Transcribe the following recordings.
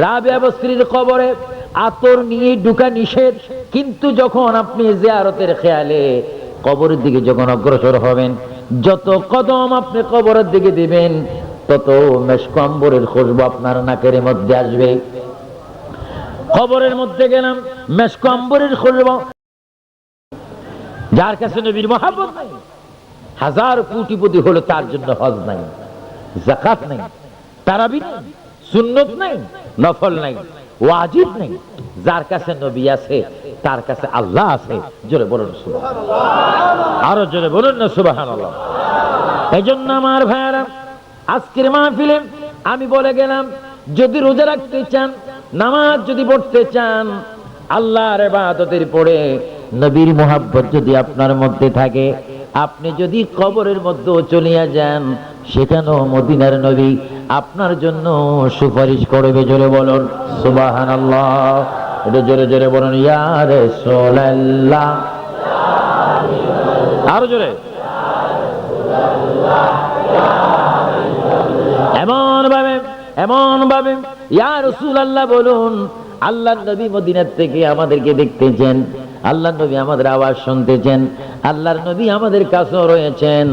রাবিয়া বসরির কবরে আতর নিয়ে ঢুকা নিষেধ, কিন্তু যখন আপনি জিয়ারতের খেয়ালে কবরের দিকে যখন অগ্রসর হবেন, যত কদম আপনি কবরের দিকে দিবেন, তত মেশক আম্বরের খুশবু আপনার নাকের মধ্যে আসবে। কবরের মধ্যে গেলাম, মেশক আম্বরের খুশবু। যার কাছে নবীর মহব্বত নাই, হাজার কোটিপতি হলো, তার জন্য হজ নাই, যাকাত নাই, তারাবি নাই, সুন্নত নাই, নফল নাই, ওয়াজিব নাই। যার কাছে নবী আছে তার কাছে আল্লাহ আছে। জোরে বলুন সুবহানাল্লাহ, আরো জোরে বলুন না সুবহানাল্লাহ। এই জন্য আমার ভাইয়েরা, আজকের মাহফিলে আমি বলে গেলাম, যদি রোজা রাখতে চান, নামাজ যদি পড়তে চান, আল্লাহর ইবাদতের পরে নবীর মুহাব্বত যদি আপনার মধ্যে থাকে, আপনি যদি কবরের মধ্যে চলিয়া যান, সেখানেও মদিনার নবী আপনার জন্য সুপারিশ করবে। জোরে বলুন সুবহানাল্লাহ, এটা জোরে জোরে বলুন ইয়া রাসূলুল্লাহ, আরো জোরে। এমন ভাবে ইয়া রাসূলুল্লাহ বলুন। আল্লাহর নবী মদিনার থেকে আমাদেরকে দেখতেছেন, আল্লাহর নবী আমাদের আওয়াজ শুনতেছেন, আল্লাহর নবী আমাদের কাছেও রয়েছেন।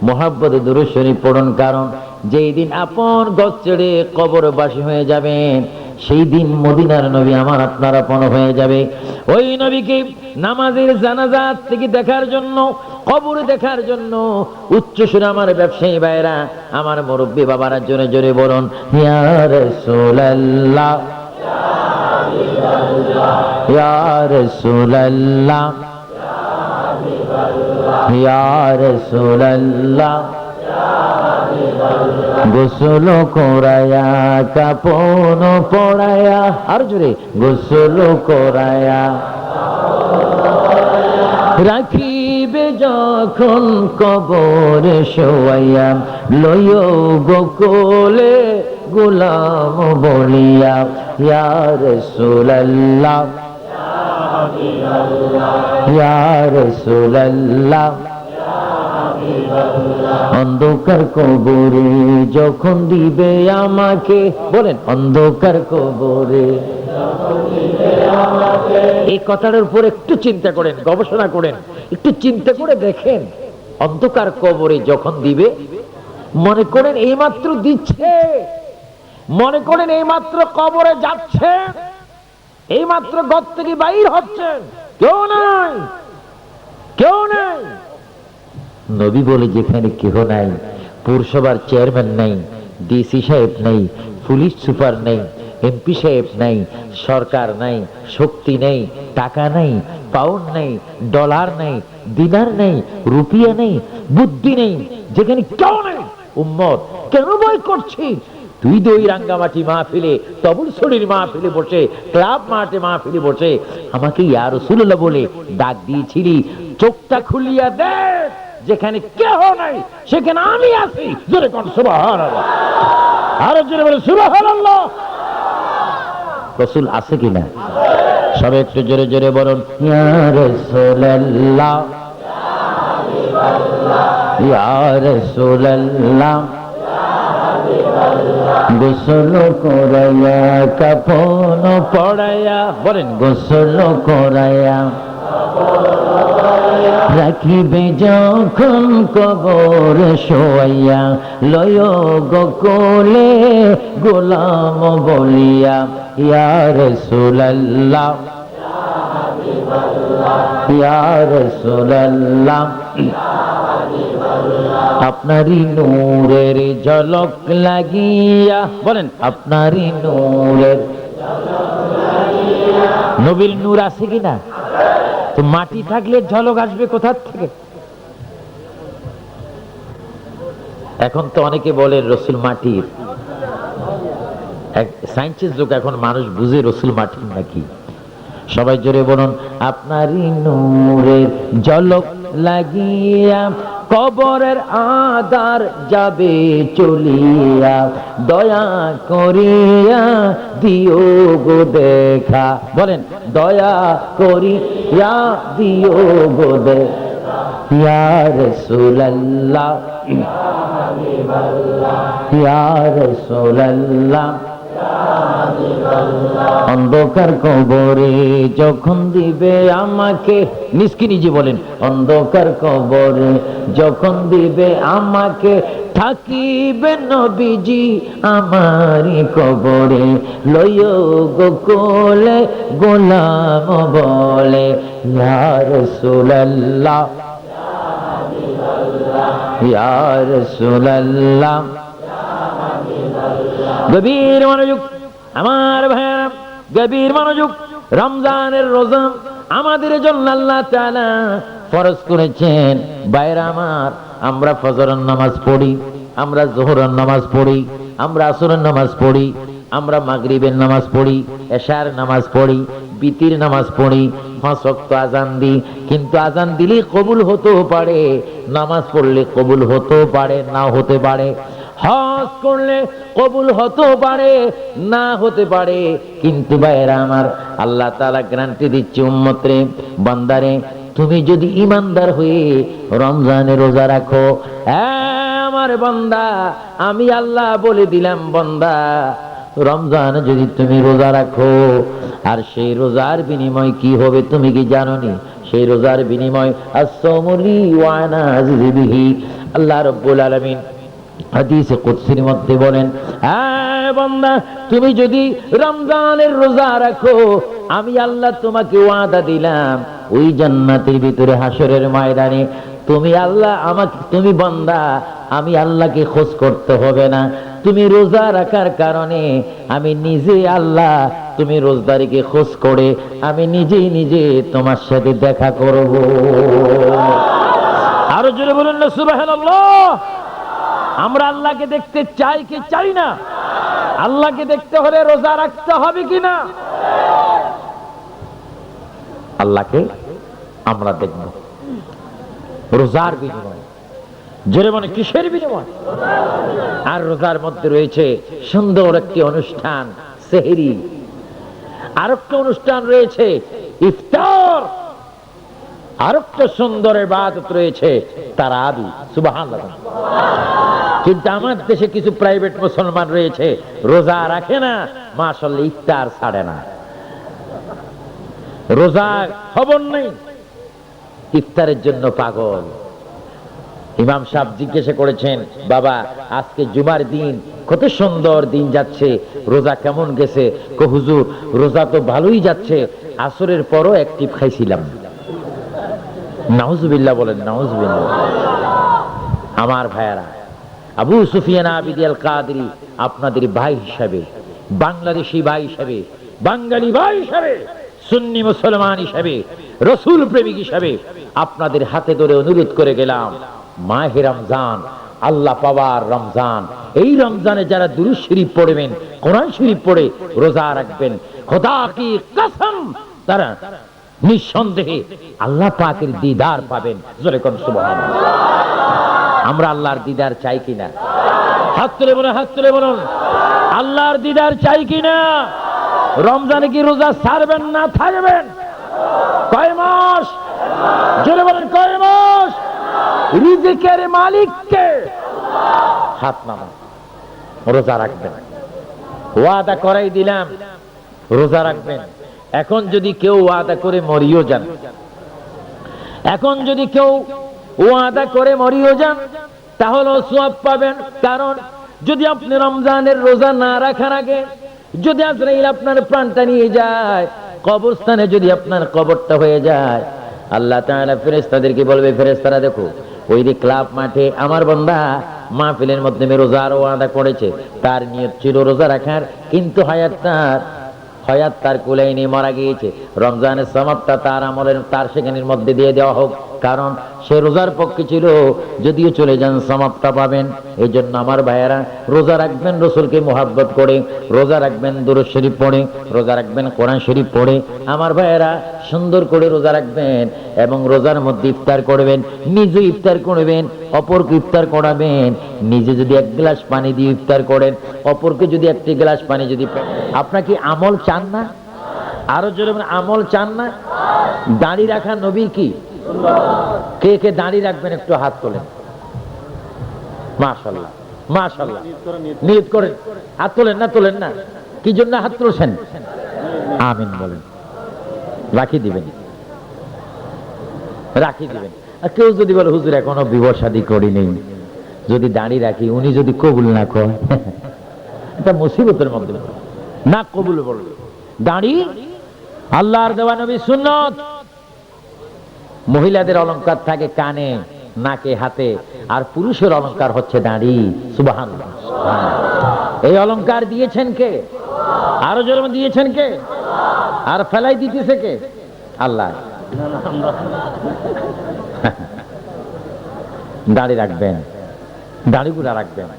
মুহাব্বতে দুরূদ শরীফ পড়ুন, কারণ যেই দিন আপন গছ ছেড়ে কবরবাসী হয়ে যাবেন, সেই দিন মদিনার নবী আমার আপনার আপন হয়ে যাবে। ওই নবীকে নামাজের জানাজা থেকে দেখার জন্য, কবরে দেখার জন্য উচ্চ সুরে আমার ব্যবসায়ী ভাইরা, আমার মুরব্বী বাবারা জোরে জোরে বলুন ইয়া রাসূলুল্লাহ, ইয়া রাসূলুল্লাহ, ইয়া রাসূলুল্লাহ। গোসল করায়া কাপন পড়ায়া, আর জোরে গোসল করায়া রাখিবে যখন কবরে শোয়াইয়া, লইও গোকুলে গোলাম বলিয়া ইয়া রাসূলুল্লাহ, ইয়া রাসূলুল্লাহ। অন্ধকার কবরে যখন দিবে আমাকে, বলেন অন্ধকার কবরে। এই কথাটার উপর একটু চিন্তা করেন, গবেষণা করেন, একটু চিন্তা করে দেখেন। অন্ধকার কবরে যখন দিবে, মনে করেন এইমাত্র দিচ্ছে, মনে করেন এইমাত্র কবরে যাচ্ছে, এইমাত্র ঘর থেকে বাইর হচ্ছেন, কেউ নাই, কেউ নাই। নবী বলে যেখানে কেহ নাই, পৌরসভার চেয়ারম্যান নাই, ডিসি সাহেব নাই, পুলিশ সুপার নাই, এমপি সাহেব নাই, সরকার নাই, শক্তি নেই, টাকা নাই, পাউন্ড নেই, ডলার নেই, দিনার নেই, রুপিয়া নেই, বুদ্ধি নেই, যেখানে কেউ নেই, উম্মত কেন ভয় করছি? তুই দই রাঙ্গামাটি মাহফিলে, তবুল শরীর মাহফিলে বসে, ক্লাব মাঠে মাহফিলে বসে আমাকে ইয়া রাসূলুল্লাহ বলে ডাক দিয়েছিলি। চোখটা খুলিয়া দেখ, যেখানে কেহ নাই সেখানে আমি আছি। জোরে কোন সুবহানাল্লাহ, আরো জোরে বলে সুবহানাল্লাহ। রাসূল আছে কিনা? সবাই একটু জোরে জোরে বলুন ইয়া রাসূলুল্লাহ, ইয়া রাসূলুল্লাহ। গোসল করায়া কাফন পড়ায়া, বলেন গোসল করায়া রাখিবে যখন কবর শোয়াইয়া, লয় গোকুলে গোলাম বলিয়া ইয়া রাসূলুল্লাহ, ইয়া রাসূলুল্লাহ। আপনারই নূরের ঝলক লাগিয়া, বলেন আপনারই নূরের। নবীর নূর আছে কিনা? তো মাটি থাকলে ঝলক আসবে কোথা থেকে? এখন তো অনেকে বলে রসুল মাটির, সায়েন্সের যুগ, এখন মানুষ বুঝে রসুল মাটির নাকি। সবাই জোরে বলুন আপনারই নূরের ঝলক লাগিয়া কবরের আধার যাবে চলিয়া, দয়া করিয়া দিও গো দেখা, বলেন দয়া করিয়া দিও গো দেখা ইয়া রাসূলুল্লাহ, ইয়া রাসূলুল্লাহ। অন্ধকার কবরে যখন দিবে আমাকে, নিষ্কি নিজে বলেন, অন্ধকার কবরে যখন দিবে আমাকে, থাকিবে নবীজি আমারি কবরে, লইও গো কোলে গোলাম বলে, ইয়া রাসূলুল্লাহ ইয়া রাসূলুল্লাহ। গভীর মনোযোগ আমার ভাইরা, গভীর মনোযোগ। রমজানের রোজা আমাদের জন্য আল্লাহ তাআলা ফরজ করেছেন। ভাইরা আমার, আমরা ফজরের নামাজ পড়ি, আমরা যোহরের নামাজ পড়ি, আমরা আসরের নামাজ পড়ি, আমরা মাগরিবের নামাজ পড়ি, এশার নামাজ পড়ি, বিতির নামাজ পড়ি, 5 ওয়াক্ত আজান দিই। কিন্তু আজান দিলে কবুল হতেও পারে, নামাজ পড়লে কবুল হতেও পারে, নাও হতে পারে, হজ করলে কবুল হতেও পারে, না হতে পারে। কিন্তু ভাইরা আমার, আল্লাহ তাআলা গ্যারান্টি দিচ্ছে উম্মতরে, বান্দারে, তুমি যদি ইমানদার হয়ে রমজানে রোজা রাখো, আমার বান্দা, আমি আল্লাহ বলে দিলাম, বান্দা, রমজান যদি তুমি রোজা রাখো, আর সেই রোজার বিনিময় কি হবে তুমি কি জানো নি? সেই রোজার বিনিময় as-sawmu li wa ana ajzi bihi। আল্লাহ রাব্বুল আলামিন হাদিসে কুদসির মধ্যে বলেন, বান্দা, তুমি যদি রমজানের রোজা রাখো, আমি আল্লাহ তোমাকে ওয়াদা দিলাম, ওই জান্নাতের ভিতরে হাসরের ময়দানে তুমি আল্লাহ আমাকে, তুমি বান্দা, আমি আল্লাহকে খোঁজ করতে হবে না। তুমি রোজা রাখার কারণে আমি নিজে আল্লাহ, তুমি রোজদারিকে খোঁজ করে আমি নিজেই নিজে তোমার সাথে দেখা করব। আরো জোরে বলুন না সুবহানাল্লাহ। আমরা আল্লাহকে দেখতে চাই কি চাই না? আল্লাহকে দেখতে হলে রোজা রাখতে হবে কিনা? আল্লাহকে আমরা দেখব রোজার বিনিময়। জোরে মানে কিসের বিনিময়? আর রোজার মধ্যে রয়েছে সুন্দর একটি অনুষ্ঠান, সেহরি। আর একটা অনুষ্ঠান রয়েছে ইফতার। আর একটা সুন্দর ইবাদত রয়েছে তারাবি। সুবহানাল্লাহ। কিন্তু আমার দেশে কিছু প্রাইভেট মুসলমান রয়েছে, রোজা রাখে না, মাশাআল্লাহ, ইফতার ছাড়ে না। রোজা খবর নেই, ইফতারের জন্য পাগল। ইমাম সাহেব জিজ্ঞাসা করেছেন, বাবা, আজকে জুমার দিন, কত সুন্দর দিন যাচ্ছে, রোজা কেমন গেছে? কো হুজুর, রোজা তো ভালোই যাচ্ছে, আসরের পরও একটি খাইছিলাম। নাউজুবিল্লাহ বলেন, নাউজুবিল্লাহ। আমার ভাইয়ারা, আবু সুফিয়ান আবিদি আল কাদরি আপনাদের ভাই হিসাবে, বাংলাদেশি ভাই হিসাবে, বাঙালি ভাই হিসাবে, সুন্নি মুসলমান হিসাবে, রসুল প্রেমিক হিসাবে আপনাদের হাতে ধরে অনুরোধ করে গেলাম, মাহে রমজান, আল্লাহ পাওয়ার রমজান, এই রমজানে যারা দুরূদ শরীফ পড়বেন, কোরআন শরীফ পড়ে রোজা রাখবেন, খোদা কি কসম, তারা নিঃসন্দেহে আল্লাহ পাকের দিদার পাবেন। জোরে কোন সুবহানাল্লাহ। আমরা আল্লাহর দিদার চাই কিনা? হাত তুলে বলুন, হাত তুলে বলুন, আল্লাহর দিদার চাই কিনা? রমজানে কি রোজা ছাড়বেন না থাকবেন? কয় মাস? জোরে বলেন, কয় মাস? রিজিকের মালিক কে? হাত নামান, রোজা রাখবেন। ওয়াদা করাই দিলাম, রোজা রাখবেন। এখন যদি কেউ ওয়াদা করে মরিও যান, এখন যদি কেউ ওয়াদা করে মরিও যান, তাহলে সওয়াব পাবেন। কারণ যদি আপনি রমজানের রোজা না রাখার আগে যদি আজরাইল আপনার প্রাণটা নিয়ে যায়, কবরস্থানে যদি আপনার কবরটা হয়ে যায়, আল্লাহ তাআলা ফেরেশতাদেরকে বলবে, ফেরেশতারা দেখো, ওই যে ক্লাব মাঠে আমার বান্দা মাহফিলের মধ্যে রোজার ওয়াদা করেছে, তার নিয়ত ছিল রোজা রাখার, কিন্তু হায়াত তার কুলাই নিয়ে মারা গিয়েছে। রমজানের সমাপ্তটা তার আমলের, তার সেখানের মধ্যে দিয়ে দেওয়া হোক, কারণ সে রোজার পক্ষে ছিল, যদিও চলে যান সমাপ্ত পাবেন। এই জন্য আমার ভাইয়েরা, রোজা রাখবেন রসুলকে মোহাব্বত করে, রোজা রাখবেন দুরূদ শরীফ পড়ে, রোজা রাখবেন কোরআন শরীফ পড়ে। আমার ভাইয়েরা, সুন্দর করে রোজা রাখবেন এবং রোজার মধ্যে ইফতার করবেন, নিজে ইফতার করবেন, অপরকে ইফতার করাবেন। নিজে যদি 1 গ্লাস পানি দিয়ে ইফতার করেন, অপরকে যদি 1 গ্লাস পানি যদি। আপনাকে আমল চান না? আরো জোরে আমল চান না? দাড়ি রাখা নবী কি? কে কে দাড়ি রাখবেন একটু হাত তোলেন। মাশাআল্লাহ, মাশাআল্লাহ, নিয়ত করেন। হাত তোলেন না, তোলেন না, কি জন্য হাত তুলছেন? আমিন বলেন। রাখি দিবেন, রাখি দিবেন। আর কেউ যদি বলে হুজুর এখনো বিবাহ শাদী করিনি, যদি দাঁড়ি রাখি উনি যদি কবুল না করে, এটা মুসিবতের মধ্যে না কবুল বলবে। দাঁড়ি আল্লাহর দেওয়া নবী সুন্নত। মহিলাদের অলংকার থাকে কানে, নাকে, হাতে, আর পুরুষের অলংকার হচ্ছে দাঁড়ি। সুবহানাল্লাহ। এই অলংকার দিয়েছেন কে? আরো জন্ম দিয়েছেন কে? আর ফেলাই দিতেছে কে? আল্লাহ। দাড়ি রাখবেন, দাড়িগুলা রাখবেন।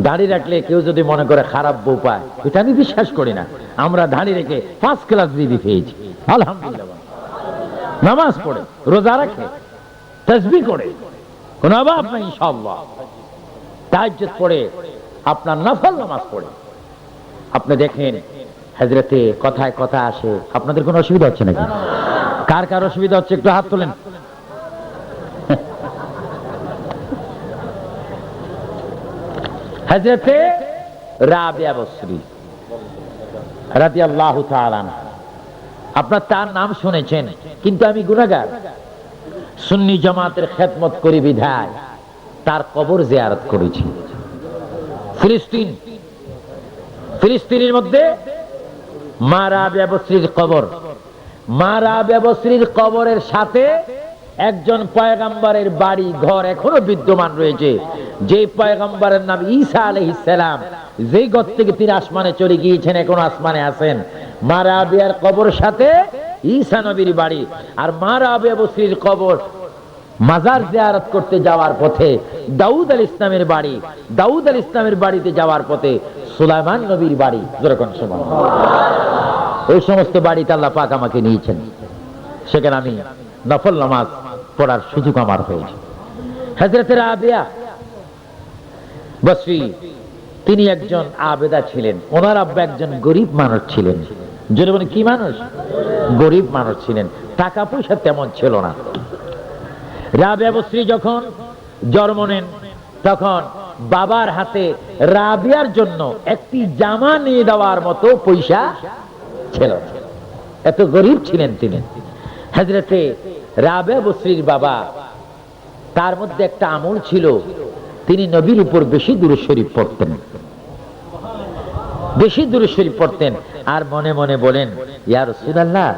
দাড়ি রাখলে কেউ যদি মনে করে খারাপ বউ পায়, এটা আমি বিশ্বাস করি না। আমরা দাড়ি রেখে 5 ক্লাস বিবি পেয়েছি, আলহামদুলিল্লাহ। নামাজ পড়ে, রোজা রাখে, তাসবিহ করে, কোন অভাব নাই ইনশাআল্লাহ। তাহাজ্জুদ পড়ে, আপনার নফল নামাজ পড়ে। আপনি দেখেন হযরতে কথায় কথা আসে। আপনাদের কোনো অসুবিধা হচ্ছে নাকি? কার কার অসুবিধা হচ্ছে একটু হাত তোলেন। হযরতে রাবিয়া বসরি রাদিয়াল্লাহু তাআলা আনহা, আপনার তার নাম শুনেছেন, কিন্তু আমি গুনাহগার। সুন্নি জামাতের খেদমত করি বিধায় তার কবর জিয়ারত করেছি। ফিলিস্তিনের মধ্যে মা রাবিয়া বসরির কবর। মা রাবিয়া বসরির কবরের সাথে একজন পয়গম্বরের বাড়ি ঘর এখনো বিদ্যমান রয়েছে, যে পয়গম্বরের নাম ঈসা আলাইহিস সালাম। যেই ঘর থেকে তিনি আসমানে চলে গিয়েছেন, এখন আসমানে আছেন। মা রাবিয়ার কবর সাথে ঈসা নবীর বাড়ি। আর মা রাবিয়া বসরির কবর মাজার জিয়ারত করতে যাওয়ার পথে দাউদ আলাইহিস ইসলামের বাড়ি। দাউদ আলাইহিস ইসলামের বাড়িতে যাওয়ার পথে সুলাইমান নবীর বাড়ি। যেরকম সুবহানাল্লাহ। এই সমস্ত বাড়িতে আল্লাহ পাক আমাকে নিয়েছেন, সেখানে আমি নফল নামাজ পড়ার সুযোগ আমার হয়েছে। হযরত রাবিয়া বসরি তিনি একজন আবেদা ছিলেন। ওনার আব্বা একজন গরিব মানুষ ছিলেন। যদি বলেন কি মানুষ? গরিব মানুষ ছিলেন, টাকা পয়সা তেমন ছিল না। রাবিয়া বসরি যখন জন্ম নেন, তখন বাবার হাতে রাবিয়ার জন্য একটি জামা নিয়ে দেওয়ার মতো পয়সা ছিল। এত গরিব ছিলেন তিনি। হযরতে রাবিয়া বসরির বাবা, তার মধ্যে একটা আমল ছিল, তিনি নবীর উপর বেশি দুরূদ শরীফ পড়তেন, বেশি দুরূদ শরীফ পড়তেন। আর মনে মনে বলেন, ইয়া রাসূলুল্লাহ,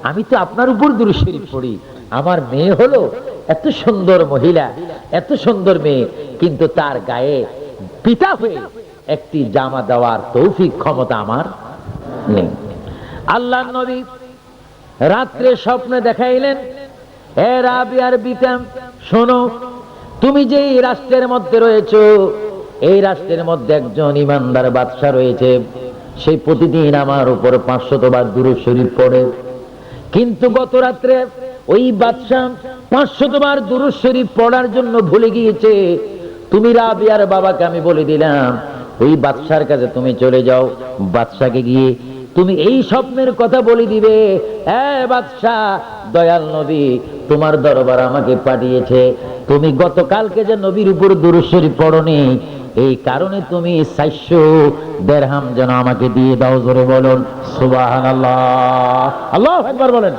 আমি তো আপনার উপর দুরূদ শরীফ পড়ি, আমার মেয়ে হলো এত সুন্দর মহিলা, এত সুন্দর মেয়ে, কিন্তু তার গায়ে পিতা হয়ে একটি জামা দেওয়ার তৌফিক ক্ষমতা আমার নেই। আল্লাহর নবী রাত্রে স্বপ্নে দেখাইলেন, হে রাবিয়ার পিতা, শোনো, তুমি যে এই রাষ্ট্রের মধ্যে রয়েছো, এই রাষ্ট্রের মধ্যে একজন ইমানদার বাদশা রয়েছে, সেই প্রতিদিন আমার উপর 500 বার দুরূদ শরীফ পড়ে। কিন্তু গত রাত্রে ওই বাদশা 500 বার দুরূদ শরীফ পড়ার জন্য ভুলে গিয়েছে। তুমি রাবিয়ার বাবাকে আমি বলে দিলাম, ওই বাদশার কাছে তুমি চলে যাও, বাদশাকে গিয়ে তুমি এই স্বপ্নের কথা বলে দিবে, এ বাদশা, দয়াল নবী তোমার দরবার আমাকে পাঠিয়েছে, তুমি গতকালকে যে নবীর উপর দুরূদ শরীফ পড়নি, এই কারণে তুমি 400 দিরহাম যেন আমাকে দিয়ে দাও। জোরে বলুন সুবহানাল্লাহ। আল্লাহু আকবার বলেন।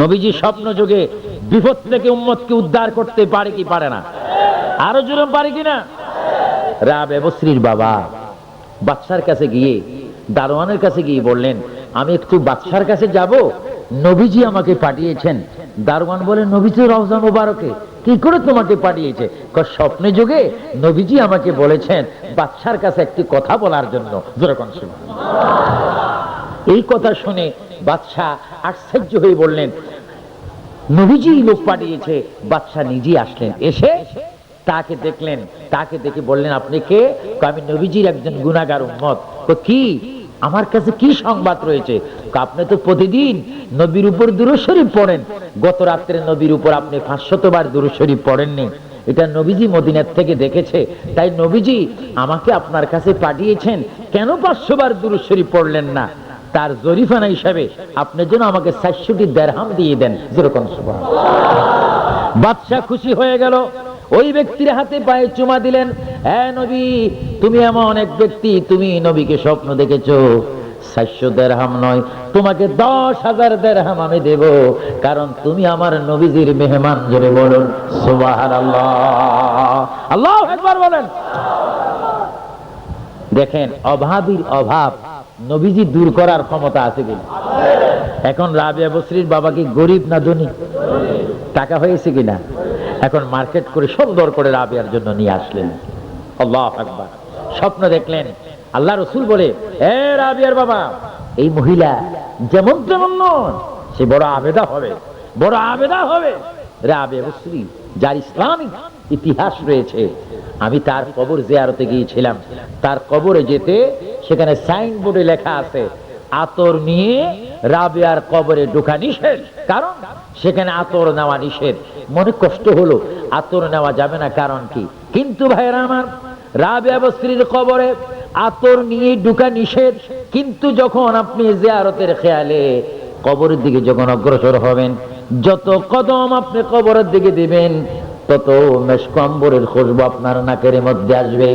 নবীজি স্বপ্ন যোগে বিপদ থেকে উম্মতকে উদ্ধার করতে পারে কি পারে না? আরো জোরে পারে কিনা? রাবিয়া বসরির বাবা বাদশার কাছে গিয়ে, দারোয়ানের কাছে গিয়ে বললেন, আমি একটু বাদশার কাছে যাব, নবীজি আমাকে পাঠিয়েছেন। দারোয়ান বলে, নবীজি রওজা মুবারকে কি করে তোমাকে পাঠিয়েছে? স্বপ্নে যোগে নবীজি আমাকে বলেছেন বাদশার কাছে একটি কথা বলার জন্য। যেরকম এই কথা শুনে বাদশা আশ্চর্য হয়ে বললেন, নবীজি লোক পাঠিয়েছে। বাদশা নিজেই আসলেন, এসে তাকে দেখলেন, তাকে দেখে বললেন, আপনি কে? আমি নবীজির একজন গুনাহগার উম্মত। কি আমার কাছে কি সংবাদ রয়েছে? আপনি তো প্রতিদিন নবীর উপর দুরূদ শরীফ পড়েন, গত রাত্রে নবীর উপর আপনি 500 বার দুরূদ শরীফ পড়েননি, এটা নবীজি মদিনার থেকে দেখেছে, তাই নবীজি আমাকে আপনার কাছে পাঠিয়েছেন। কেন 500 বার দুরূদ শরীফ পড়লেন না? তার জরিফানা হিসাবে আপনি যেন আমাকে 400টি দিরহাম দিয়ে দেন। যেরকম সুবহানাল্লাহ। বাদশা খুশি হয়ে গেল, ওই ব্যক্তির হাতে পায়ে চুমা দিলেন, হ্যাঁ নবী, তুমি এমন এক ব্যক্তি, তুমি নবীকে স্বপ্ন দেখেছো, 700 দিরহাম নয়, তোমাকে 10,000 দিরহাম আমি দেব, কারণ তুমি আমার নবীজির মেহমান। জোরে বলুন সুবহানাল্লাহ, আল্লাহু আকবার বলেন। দেখেন অভাবীর অভাব নবীজি দূর করার ক্ষমতা আছে কিনা। এখন রাবিয়া বসরির বাবা কি গরিব না ধনী? টাকা হয়েছে কিনা? এখন মার্কেট করে সুন্দর করে রাবিয়ার জন্য নিয়ে আসলেন। আল্লাহু আকবার। স্বপ্ন দেখলেন, আল্লাহ রাসূল বলে, এ রাবিয়ার বাবা, এই মহিলা যেমন তেমন নয়, সে বড় আবেদা হবে, বড় আবেদা হবে। রাবিয়া বসরি যার ইসলামিক ইতিহাস রয়েছে, আমি তার কবর জিয়ারতে গিয়েছিলাম। তার কবরে যেতে সেখানে সাইনবোর্ডে লেখা আছে, আতর নিয়ে রাবিয়ার কবরে ঢোকা নিষেধ, কারণ সেখানে আতর নেওয়া নিষেধ। মনে কষ্ট হলো, আতর নেওয়া যাবে না, কারণ কি? কিন্তু ভাইরা আমার, রাবিয়া বসরির কবরে আতর নিয়ে ঢোকা নিষেধ, কিন্তু যখন আপনি জিয়ারতের খেয়ালে কবরের দিকে যখন অগ্রসর হবেন, যত কদম আপনি কবরের দিকে দিবেন, তত মেশক আম্বরের খুশবু আপনার নাকের মধ্যে আসবে।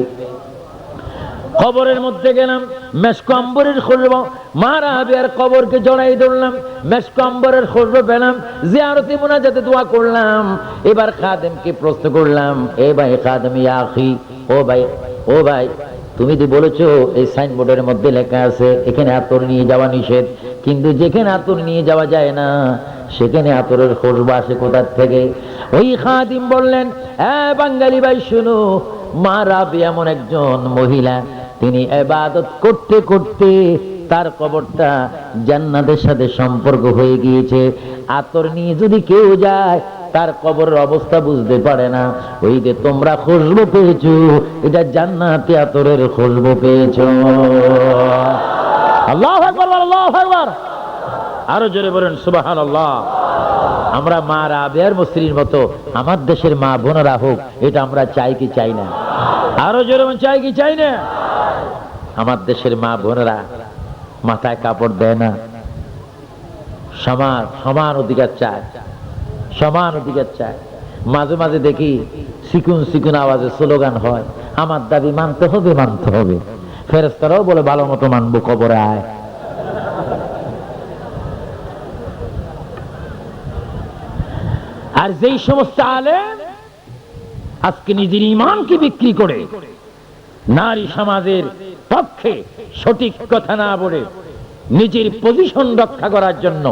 কবরের মধ্যে গেলাম, মেশক আম্বরের খুশবু, মা রাবিয়ার কবরকে জড়াই ধরলাম, মেশক আম্বরের খুশবু পেলাম, জিয়ারতে মুনাজাতে দোয়া করলাম। এবার খাদেমকে প্রশ্ন করলাম, এ ভাই খাদেম, ইয়া আখি, ও ভাই, ও ভাই, তুমি তো বলেছো এই সাইনবোর্ডের মধ্যে লেখা আছে এখানে আতর নিয়ে যাওয়া নিষেধ, কিন্তু যেখানে আতর নিয়ে যাওয়া যায় না সেখানে আতরের খুশবু আসে কোথা থেকে? ওই খাদিম বললেন, হ্যাঁ বাঙালি ভাই শুনো, মা রাবিয়া এমন একজন মহিলা, তিনি ইবাদত করতে করতে তার কবরটা জান্নাতের সাথে সম্পর্ক হয়ে গিয়েছে। আতর নিয়ে যদি কেউ যায়, তার কবরের অবস্থা বুঝতে পারে না। ওই যে তোমরা খুশবু পেয়েছো, এটা জান্নাতে আতরের খুশবু পেয়েছো। আল্লাহু আকবার, আল্লাহু আকবার, আরো জোরে বলেন সুবহানাল্লাহ। আমরা মা রাবিয়ার বসরির মতো আমার দেশের মা বোনেরা হোক, এটা আমরা চাই কি চাই না? আরো জোরে বলেন, চাই কি চাই না? আমার দেশের মা বোনেরা মাথায় কাপড় দেয় না, সমান সমান অধিকার চায়, সমান অধিকার চায়। মাঝে মাঝে দেখি সিকুন সিকুন আওয়াজে স্লোগান হয়, আমার দাবি মানতে হবে, মানতে হবে। ফেরেশতারাও বলে ভালো মতো মানবো, কবরে আয়। আর যেই সমস্ত আলেম আজকে নিজের ঈমানকে বিক্রি করে নারী সমাজের পক্ষে সঠিক কথা না বলে নিজের পজিশন রক্ষা করার জন্য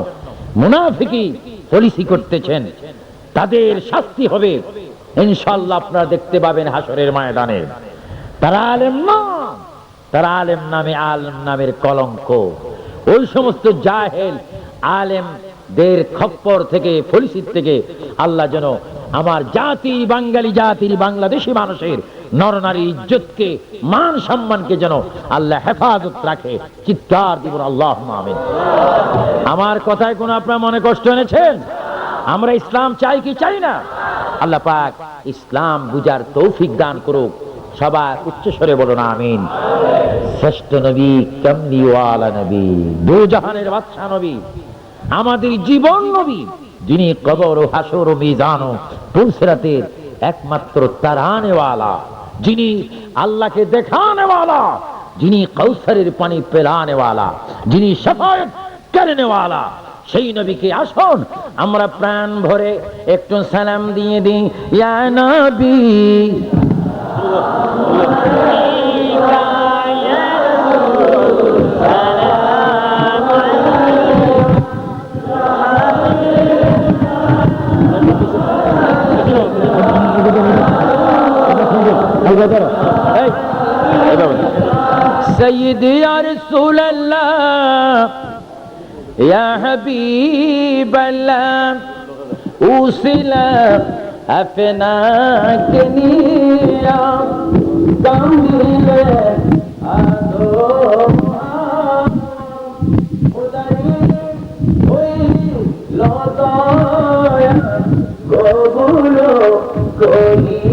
মুনাফিকি পলিসি করতেছেন, তাদের শাস্তি হবে ইনশাআল্লাহ। আপনারা দেখতে পাবেন হাসরের ময়দানে। তারা আলেম না, তারা আলেম নামে, আলেম নামের কলঙ্ক। ওই সমস্ত জাহেল আলেমদের খপ্পর থেকে, পলিসির থেকে আল্লাহ যেন আমার জাতি, বাঙালি জাতির, বাংলাদেশি মানুষের নরনারী ইজ্জতকে, মান সম্মানকে যেন আল্লাহ হেফাজত রাখে। চিৎকার দিব আল্লাহুম্মা আমিন। আমার কথায় কোন আপনার মনে কষ্ট এনেছেন? আমরা ইসলাম চাই কি চাই না? আল্লাহ পাক ইসলাম বুঝার তৌফিক দান করুক। সবাই উচ্চস্বরে বলুন আমিন। শ্রেষ্ঠ নবী, কামলিওয়ালা নবী, দু জাহানের বাদশা নবী, আমাদের জীবন নবী, যিনি কবর ও হাসর ও মিজান ও পুলসিরাতের একমাত্র তারানেওয়ালা, যিনি আল্লাহকে দেখানেওয়ালা, যিনি কাউসারের পানি পেলানেওয়ালা, যিনি শাফায়াত করনেওয়ালা, সেই নবীকে আসুন আমরা প্রাণ ভরে একটু সালাম দিয়ে দিই। ইয়া নবী سيدي يا رسول الله يا حبيب الله أوصل أفناك نيا كامل أدوم خداي وي لطايا قبولو كوني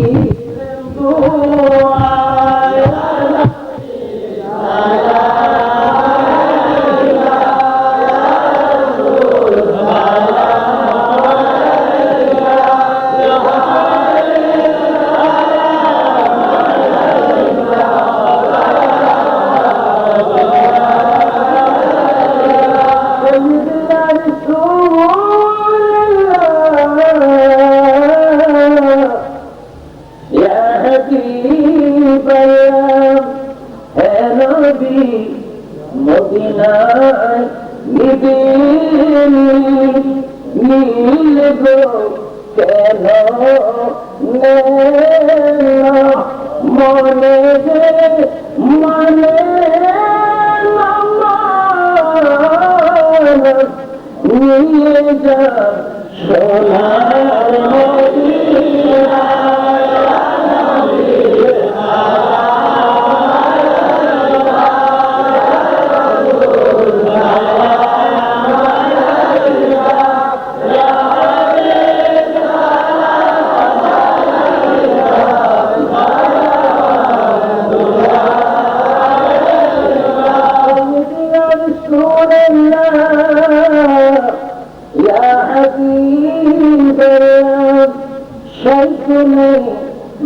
মদিনায় নিবিনি নীল গো কেন মনে রে মনে নিয়ে যা সোনার মদিনা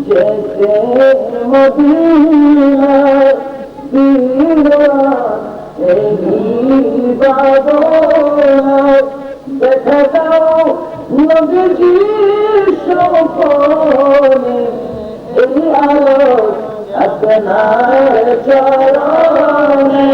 जैसे मदीना बैठा जाओ नबीजी सोने आलो अपना चरणे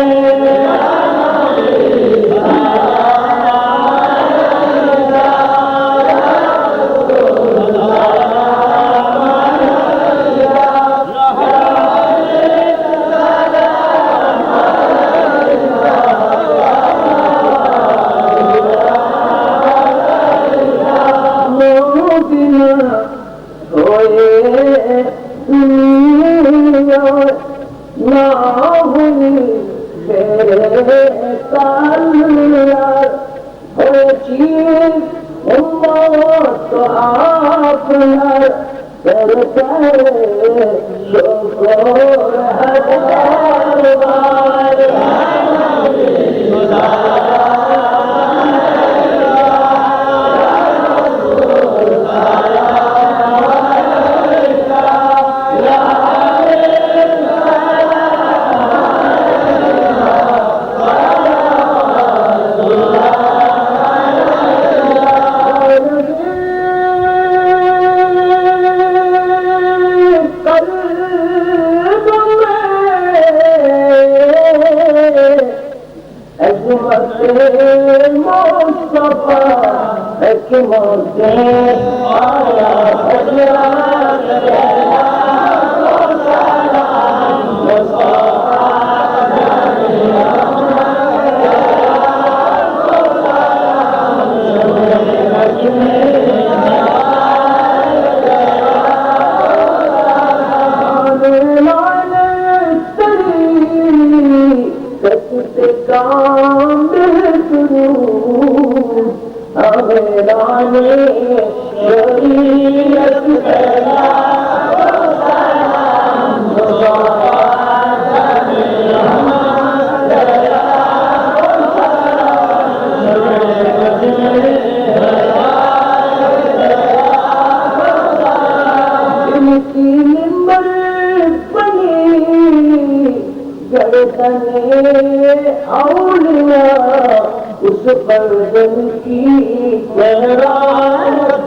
उस बर्दन की गहरात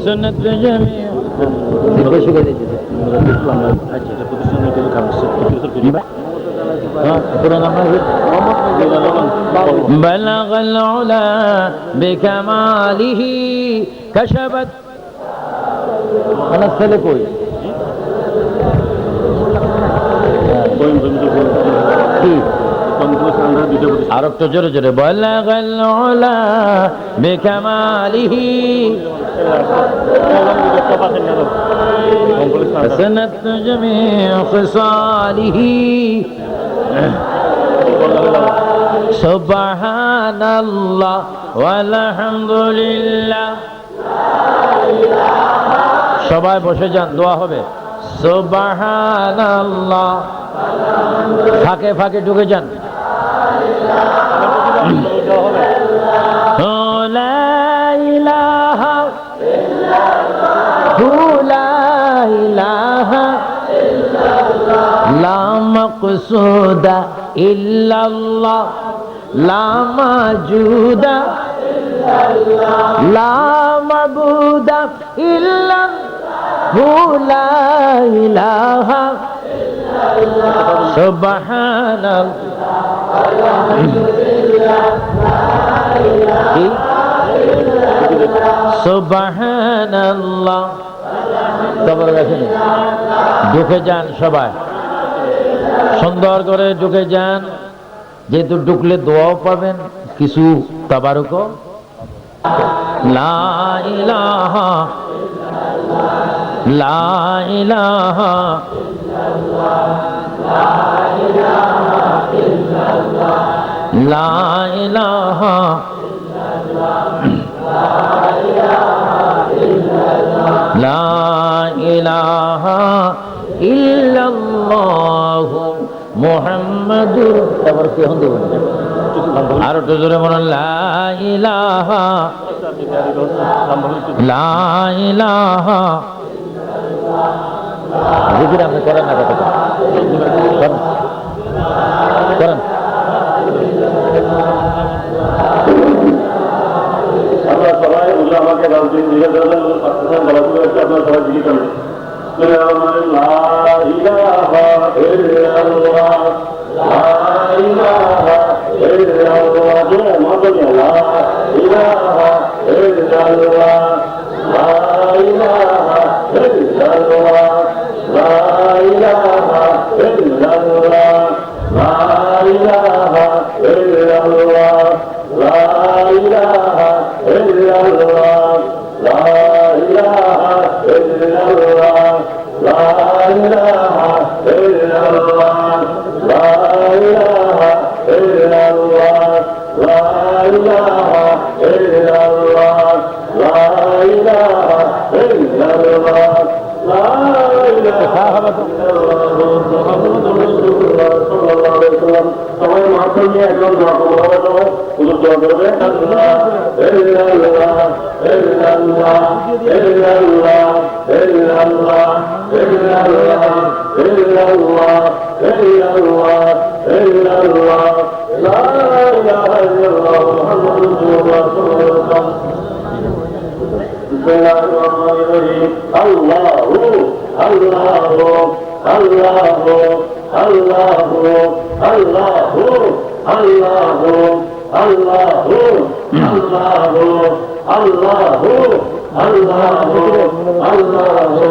سنة جميع Terima kasih. পুরো নাম بلغ العلا بكماله كشفت انا ছেলে কই কি আর একটু জোরে জোরে بلغ العلا بكماله حسنت جميع خصاله সুবহানাল্লাহ ওয়ালহামদুলিল্লাহ সবাই বসে যান দোয়া হবে সুবহানাল্লাহ ফাঁকে ফাঁকে ঢুকে যান লা ইলাহা লা ইলাহা লা মাকসুদা ইল্লাল্লাহ লা মাজুদা লা মাবুদা ইল্লাল্লাহু লা ইলাহা সুবহানাল্লাহ সবার কাছে ঢুকে যান সবাই সুন্দর করে ঢুকে যান যেহেতু ঢুকলে দোয়াও পাবেন কিছু তাবারুকও লা ইলাহা লা ইলাহা লা ইলাহা লা ইলাহা ইল্লাল্লাহু মুহাম্মাদুর তারপর কি হন দেবেন আর একটু জোরে বলেন লা ইলাহা লা ইলাহা জিকির আপনি করেন না কথা করেন আমরা সবাই আমাকে আপনারা সবাই জিজ্ঞেস করেন লা ইলাহা ইল্লাল্লাহ লা ইলাহা ইল্লাল্লাহ লা ইলাহা ইল্লাল্লাহ লা ইলাহা ইল্লাল্লাহ লা ইলাহা ইল্লাল্লাহ লা ইলাহা ইল্লাল্লাহ লা ইলাহা ইল্লাল্লাহ লা ইলাহা ইল্লাল্লাহ লা ইলাহা ইল্লাল্লাহ লা ইলাহা ইল্লাল্লাহ লা ইলাহা ইল্লাল্লাহ লা ইলাহা ইল্লাল্লাহ লা ইলাহা ইল্লাল্লাহ সবাই মাথা নিয়ে একদম দোয়া করবো হুজুর দোয়া করবে আল্লাহ ইল্লাল্লাহ ইল্লাল্লাহ ইল্লাল্লাহ ইল্লাল্লাহ ইল্লাল্লাহ ইল্লাল্লাহ ইল্লাল্লাহ ইল্লাল্লাহ লা ইলাহা ইল্লাল্লাহ মুহাম্মাদুর রাসূলুল্লাহ বিসমিল্লাহির রহমানির রহিম আল্লাহু আল্লাহু আল্লাহু আল্লাহু আল্লাহু আল্লাহু আল্লাহু আল্লাহু আল্লাহু আল্লাহু আল্লাহু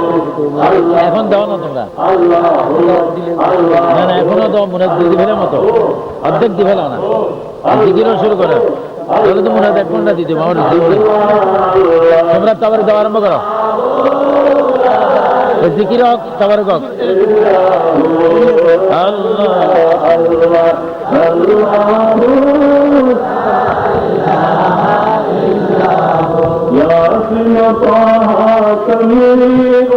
আল্লাহ এখন দাও না তোমরা আল্লাহু আল্লাহ না না এখনো দাও মনে দিবের মতো অর্ধেক দিবে না জিকিরও শুরু করে তাহলে তো মনে হয় 1 ঘন্টা দিতে আমার তোমরা তাবার দেওয়া আরম্ভ করো জিকির হোক তাবার হোক আল্লাহ আল্লাহ ياسين طه كمير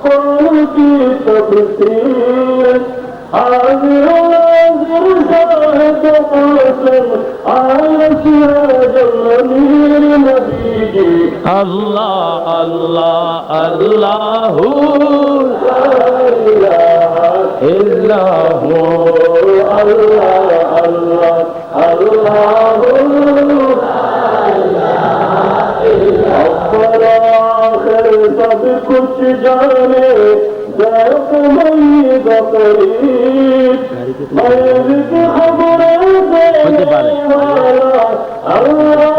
قلبي تبصير حاضر ناظر شاهد قاسم عاشر جميل نبيجي আল্লাহ আল্লাহ আল্লাহু لا إله ইল্লাহু الله الله الله أول آخر सब कुछ जाने दैफ मई गफरी मयूर की खबरें হতে পারে। देने वाला अल्लाह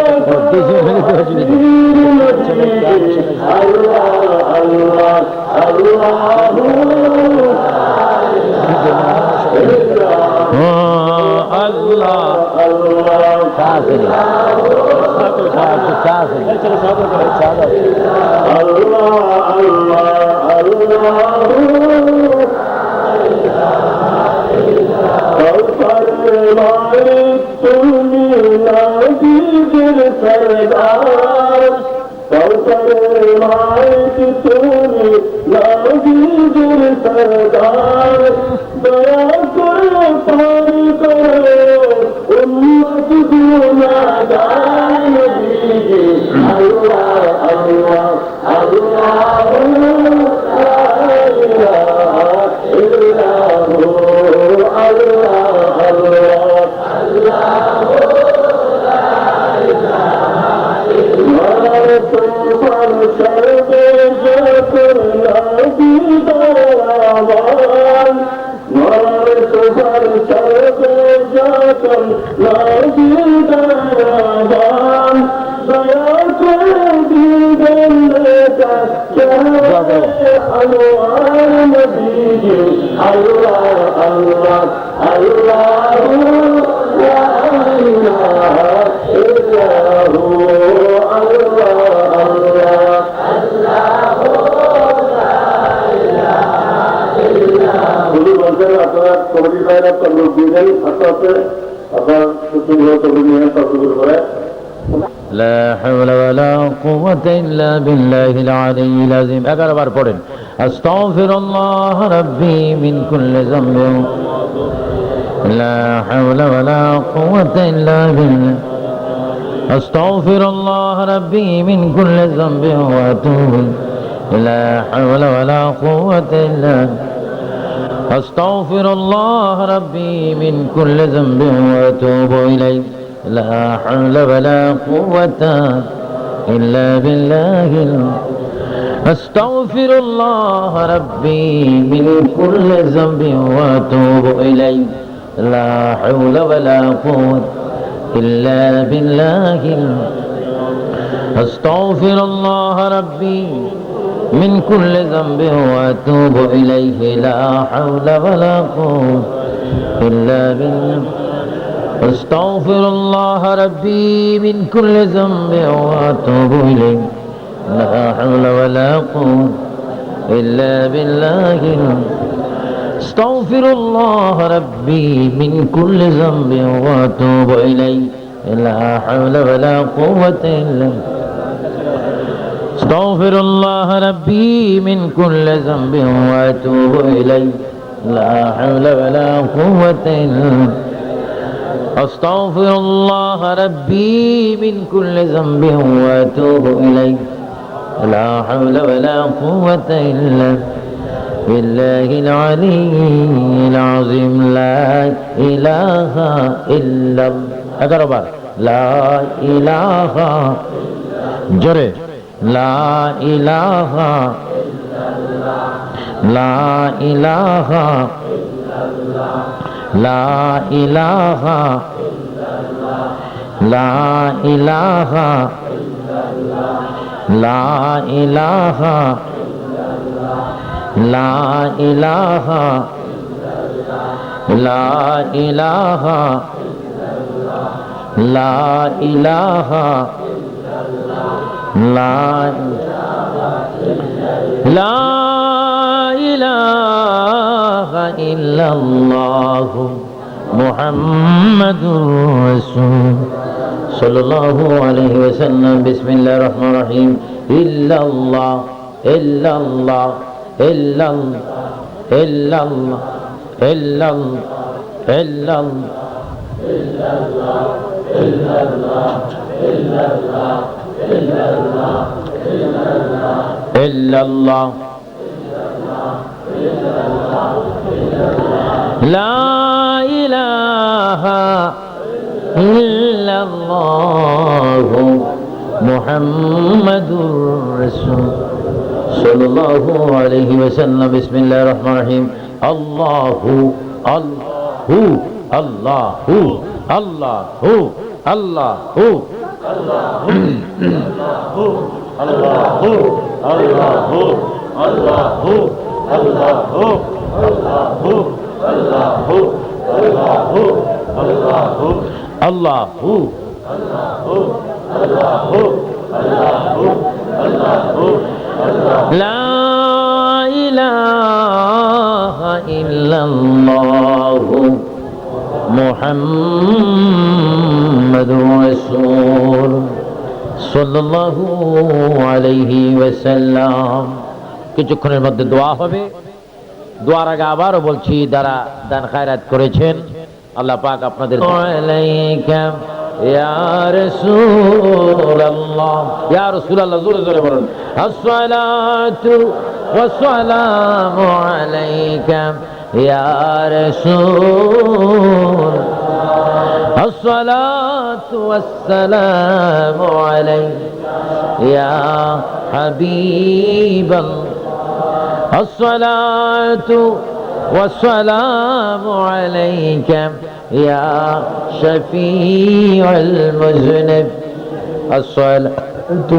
सरदार दया कर पार करे उम्मत गुनाहगार नबी अल्लाह अल्लाह अल्लाह ला इलाहा इल्लल्लाहु अल्लाह अल्लाह अल्लाह अल्लाह अल्लाह ला इलाहा इल्लल्लाहु আপনারা কমিটি ভাইরা লোক দিয়েছেন আস্তে আস্তে আপনার কমিটি নিয়ে শুরু করে لا حول ولا قوة إلا بالله العلي العظيم أقرب পড়েন أستغفر الله ربي من كل ذنب لا حول ولا قوة إلا بالله أستغفر الله ربي من كل ذنب وأتوب لا حول ولا قوة إلا أستغفر الله ربي من كل ذنب وأتوب إليه لا حول ولا قوة إلا بالله أستغفر الله ربي من كل ذنب وأتوب إليه لا حول ولا قوة إلا بالله أستغفر الله ربي من كل ذنب وأتوب إليه لا حول ولا قوة إلا بالله أستغفر الله ربي من كل ذنب وأتوب إليه لا حول ولا قوة إلا بالله أستغفر الله ربي من كل ذنب وأتوب إليه لا حول ولا قوة إلا أستغفر الله ربي من كل ذنب وأتوب إليه لا حول ولا قوة إلا أستغفر الله ربي من كل ذنب وأتوب إليه لا حول ولا قوة إلا بالله العلي العظيم لا إله إلا الله لا إله جري لا إله لا إله لا إله لا إله لا إله لا إله لا إله لا إله لا لا إله إلا الله محمد رسول صلى الله عليه وسلم بسم الله الرحمن الرحيم إلا الله إلا الله إلا الله إلا الله إلا الله إلا الله إلا الله إلا الله إلا الله إلا الله إلا الله لا إله إلا الله محمد رسول সাল্লাল্লাহু আলাইহি ওয়াসাল্লাম। বিসমিল্লাহির রহমানির রহিম। আল্লাহু আল্লাহু আল্লাহু আল্লাহু আল্লাহু আল্লাহু আল্লাহু আল্লাহু আল্লাহু আল্লাহু আল্লাহু আল্লাহু আল্লাহু আল্লাহু আল্লাহু আল্লাহু আল্লাহু আল্লাহু আল্লাহু লা ইলাহা ইল্লাল্লাহু মুহাম্মাদুর রাসূল সাল্লাল্লাহু আলাইহি ওয়াসাল্লাম। কিছুক্ষণের মধ্যে দোয়া হবে। দোয়ার আগে আবারও বলছি, যারা দান খায়রাত করেছেন আল্লাহ পাক আপনাদের আলাইকা ইয়া রাসূলুল্লাহ, ইয়া রাসূলুল্লাহ জোরে জোরে বলুন। আসসালাতু ওয়াসসালামু আলাইকা ইয়া রাসূল, আসসালাতু ওয়াসসালামু আলাইকা ইয়া হাবিবাল্লাহ, الصلاة والسلام عليك يا شفيع المذنب، الصلاة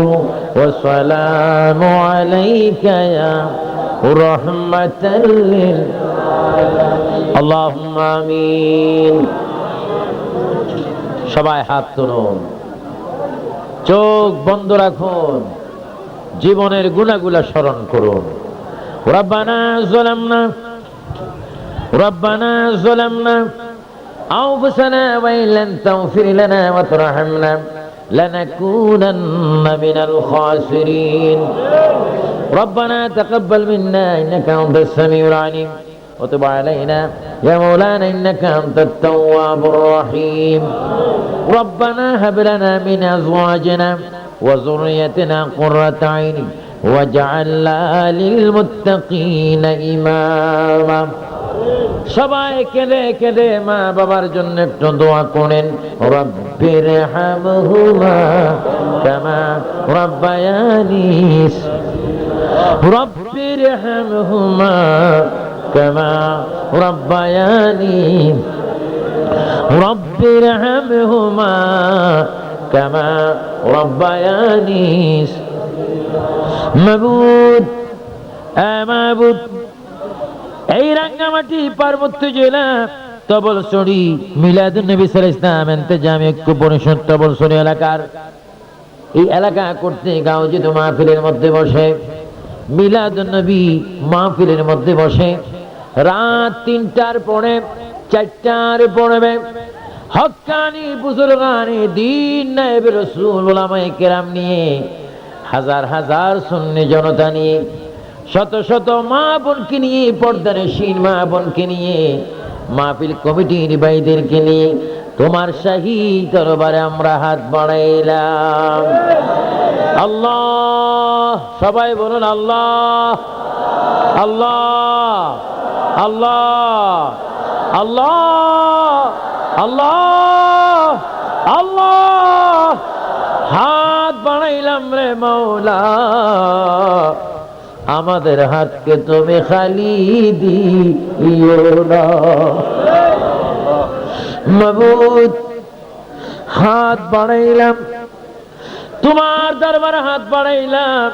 والسلام عليك يا رحمة اللهم آمين। সবাই হাত তুলুন, চোখ বন্ধ রাখুন, জীবনের গুনাহগুলো স্মরণ করুন। ربنا ظلمنا أنفسنا وإن لم تغفر لنا وترحمنا لنكونن من الخاسرين ربنا تقبل منا إنك أنت السميع العليم وتب علينا يا مولانا إنك أنت التواب الرحيم ربنا هب لنا من أزواجنا وذريتنا قرة عين واجعلنا للمتقين إماما। সবাই কেঁদে কেঁদে মা বাবার জন্য একটু দোয়া করেন। রব্বির হামহুমা কামা রব্বায়ানি, রব্বির হামহুমা কামা রব্বায়ানি, রব্বির হামহুমা কামা রব্বায়ানি। মাবুদ, মাবুদ, এই রাঙ্গামাটি পার্বত্য জেলা তবলছড়ি মিলাদুন নবী সাল্লাল্লাহু আলাইহি ওয়াসাল্লাম ইন্তেজামি ঐক্য পরিষদ তবলছড়ি এলাকার এই এলাকা কর্তৃক আয়োজিত মাহফিলের মধ্যে বসে, মিলাদুন নবী মাহফিলের মধ্যে বসে রাত ৩টার পরে ৪টার পড়বে হক্কানি বুজুর্গানে দ্বীন নায়েবে রাসূল উলামায়ে কেরাম নিয়ে, হাজার হাজার সুন্নি জনতা নিয়ে, শত শত মা বোনকে নিয়ে, পর্দানশীল মা বোনকে নিয়ে, মাহফিল কমিটির ভাইদেরকে নিয়ে তোমার শাহী দরবারে আমরা হাত বাড়াইলাম। আল্লাহ, সবাই বলুন আল্লাহ আল্লাহ আল্লাহ আল্লাহ আল্লাহ আল্লাহ। হাত বাড়াইলাম রে মৌলা, আমাদের হাতকে তুমি খালি দিও না। মাবুদ, হাত বাড়াইলাম তোমার দরবারে, হাত বাড়াইলাম।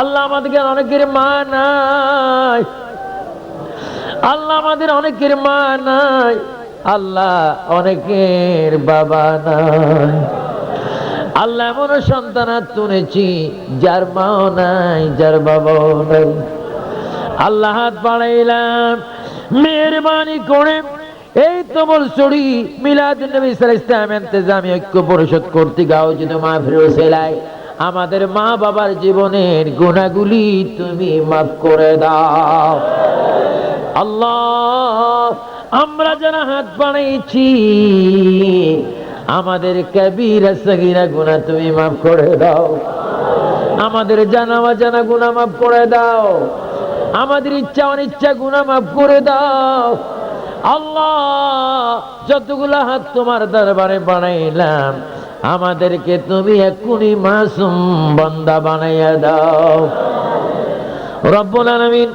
আল্লাহ, আমাদের অনেকের মা নাই, আল্লাহ আমাদের অনেকের মা নাই, আল্লাহ অনেকের বাবা নাই, আল্লাহ এমন সন্তান তুলেছি যার মাও নাই, যার বাবাও নাই। আল্লাহ, হাত বাড়াইলাম, মেহেরবানি করে এই তবলছড়ি মিলাদুন নবী সাল্লাল্লাহু আলাইহি ওয়াসাল্লাম ইন্তেজামি ঐক্য পরিষদ কর্তৃক আয়োজিত মাহফিল ওসিলায় আমাদের মা বাবার জীবনের গুনাহগুলি তুমি মাফ করে দাও। আল্লাহ, আমরা যারা হাত বাড়াইছি আমাদের কবিরা সগীরা গুনাহ তুমি মাফ করে দাও, আমাদের জানা অজানা গুনাহ মাফ করে দাও, আমাদের ইচ্ছা অনিচ্ছা গুনাহ মাফ করে দাও। আল্লাহ, যতগুলা হাত তোমার দরবারে বানাইলাম আমাদেরকে তুমি এক্ষুনি মাসুম বান্দা বানাইয়া দাও। রব্বুল আলামিন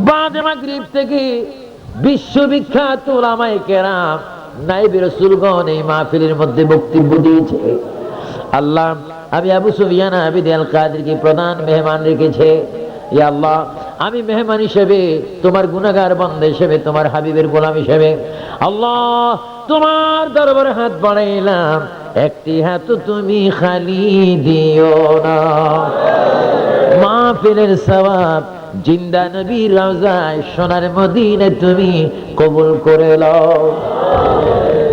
বাদ মাগরিব থেকে বিশ্ববিখ্যাত উলামায়ে কেরাম নায়েবে রাসূলগণ এই মাহফিলের মধ্যে বক্তব্য দিয়েছে। আল্লাহ, আমি আবু সুফিয়ান আবিদ আল কাদেরকে প্রধান মেহমান রেখেছে। ইয়া আল্লাহ, আমি মেহমান হিসেবে, তোমার গুনাহগার বান্দা হিসেবে, তোমার হাবিবের গোলাম হিসেবে আল্লাহ তোমার দরবারে হাত বাড়াইলাম, একটি হাত তুমি খালি দিও না। মাহফিলের সওয়াব জিন্দা নবীর রওজায় সোনার মদিনায় তুমি কবুল করে লও।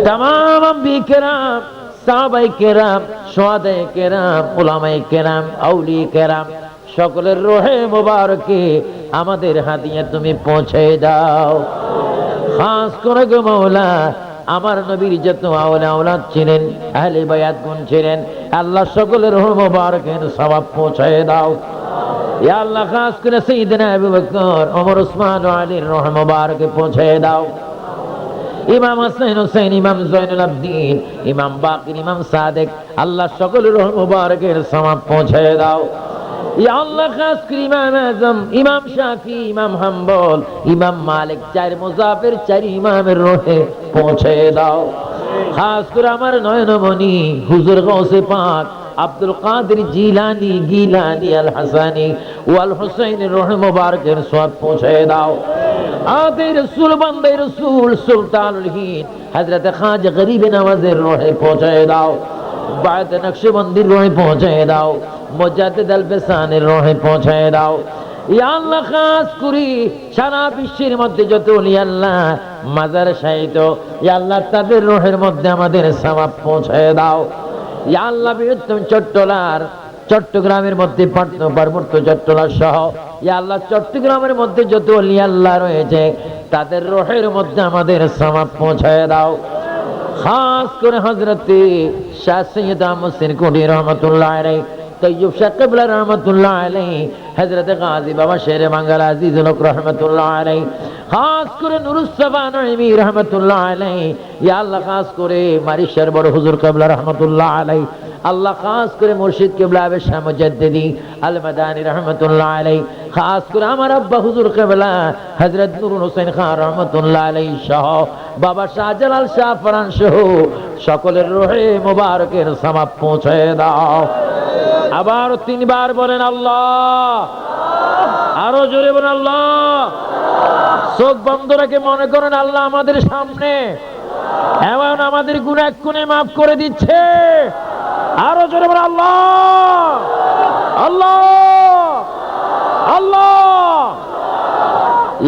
তামাম আম্বিয়া কেরাম, সাহাবায়ে কেরাম, শুহাদায়ে কেরাম, উলামায়ে কেরাম, আউলিয়া কেরাম সকলের রোহে মোবারকে আমাদের হাদিয়া তুমি পৌঁছে দাও। খাস করে গো মাওলা, আমার নবীর যত আওলা আওলাদ ছিলেন, আহলে বায়াত গুণ ছিলেন, আল্লাহ সকলের রোহে মোবারকের সওয়াব পৌঁছে দাও। ইয়া আল্লাহ, খাস করে সাইয়েদনা আবু বকর, ওমর, ওসমান ও আলীর রোহে মোবারকে পৌঁছে দাও। ইমাম হাসান হুসাইন, ইমাম জয়নুল আবদিন, ইমাম বাকির, ইমাম সাদেক, আল্লাহ সকলের রোহে মোবারকের সওয়াব পৌঁছে দাও। ইয়া আল্লাহ, খাস করে ইমাম আজম, ইমাম শাফি, ইমাম হাম্বল, ইমাম মালিক, চার মুজাফির, চার ইমামের রোহে পৌঁছে দাও। খাস করে আমার নয়নমণি হুজুর গৌসে পাক আব্দুল কাদের জিলানী, গিলানী, আল হাসানী ওয়াল হুসাইনের রোহে মোবারকের সওয়াব পৌঁছে দাও। আতে রাসূল, বান্দে রাসূল, সুলতানুল হিন্দ হযরত খাজা গরিব নওয়াজের রোহে পৌঁছে দাও। বায়ত নকশবন্দির রোহে পৌঁছে দাও। মুজাদ্দিদ আল ফিসানের রোহে পৌঁছে দাও। ইয়া আল্লাহ, খাস করে সারা বিশ্বের মধ্যে যত ওলি আল্লাহ মাজার শায়িত, ইয়া আল্লাহ তাদের রোহের মধ্যে আমাদের সওয়াব পৌঁছে দাও। ইয়া আল্লাহ, বৃহত্তম চট্টগ্রামের মধ্যে পার্বত্য চট্টলা সহ ইয়া আল্লাহ চট্টগ্রামের মধ্যে যত ওলি আল্লাহ রয়েছে তাদের রোহের মধ্যে আমাদের সওয়াব পৌঁছে দাও। খাস করে হযরতে শাহ সৈয়দ আহমদ সিরকুটি রহমাতুল্লাহ আলাইহি, তৈয়ব শাহ কিবলা রহমাতুল্লাহ আলাইহি, হযরত গাজী বাবা শেরে বাঙ্গাল আজিজুল হক রহমাতুল্লাহ আলাইহি, খাস করে নুরুসসাবা নঈমি রহমাতুল্লাহ আলাইহি, ইয়া আল্লাহ খাস করে মারিশার বড় হুজুর কিবলা রহমাতুল্লাহ আলাইহি, আল্লাহ খাস করে মুর্শিদ কিবলা আবে শাহ মুজাদ্দিদি আল মাদানী রহমাতুল্লাহ আলাইহি, খাস করে আমার আব্বা হুজুর কিবলা হযরত নুরুল হোসেন খান রহমাতুল্লাহ আলাইহি সহ বাবা শাহজালাল শাহ ফরান সহ সকলের রোহে মোবারকের সওয়াব পৌঁছে দাও। আবার তিনবার বলেন আল্লাহ, আরো জোরে বলেন আল্লাহ। চোখ বন্ধ রেখে মনে করেন আল্লাহ আমাদের সামনে, এমন আমাদের গুনাহ এক্ষুনি মাফ করে দিচ্ছে। আরো জোরে বলেন আল্লাহ, আল্লাহ, আল্লাহ।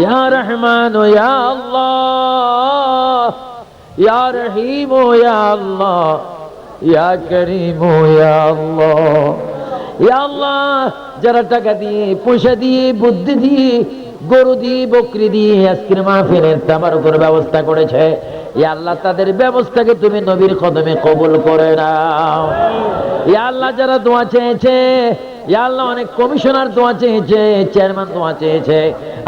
ইয়া রহমান ইয়া আল্লাহ, ইয়া রহিম ইয়া আল্লাহ, ইয়া করিম ইয়া আল্লাহ। ইয়া আল্লাহ, যারা টাকা দিয়ে, পয়সা দিয়ে, বুদ্ধি দিয়ে, গরু দিয়ে, বকরি দিয়ে আজকের মাহফিলের তাবারুকের ব্যবস্থা করেছে, ইয়া আল্লাহ তাদের ব্যবস্থাকে তুমি নবীর কদমে কবুল করে নাও। ইয়া আল্লাহ, যারা দোয়া চেয়েছে, ইয়া আল্লাহ অনেক কমিশনার দোয়া চেয়েছে, চেয়ারম্যান দোয়া চেয়েছে,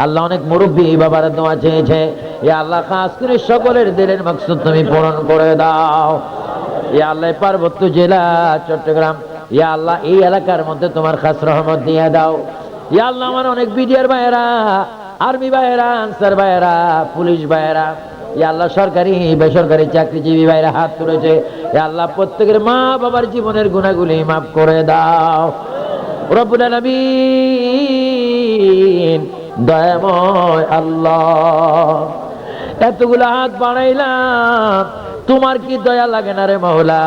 আল্লাহ অনেক মুরব্বী বাবারা দোয়া চেয়েছে, ইয়া আল্লাহ খাস করে সকলের দিলের মাকসুদ তুমি পূরণ করে দাও। ইয়া আল্লাহ, পার্বত্য জেলা চট্টগ্রাম, ইয়া আল্লাহ এই এলাকার মধ্যে তোমার খাস রহমত দিয়ে দাও। ইয়া আল্লাহ, আমার অনেক বিডিআর ভাইয়েরা, আর্মি ভাইয়েরা, আনসার ভাইয়েরা, পুলিশ ভাইয়েরা, ইয়া আল্লাহ সরকারি বেসরকারি চাকরিজীবী ভাইয়েরা হাত তুলেছে, ইয়া আল্লাহ প্রত্যেকের মা বাবার জীবনের গুনাহগুলি মাফ করে দাও। রব্বুল আলামিন, দয়াময় আল্লাহ, এতগুলো হাত বাড়াইলাম, তোমার কি দয়া লাগে না রে মাওলা?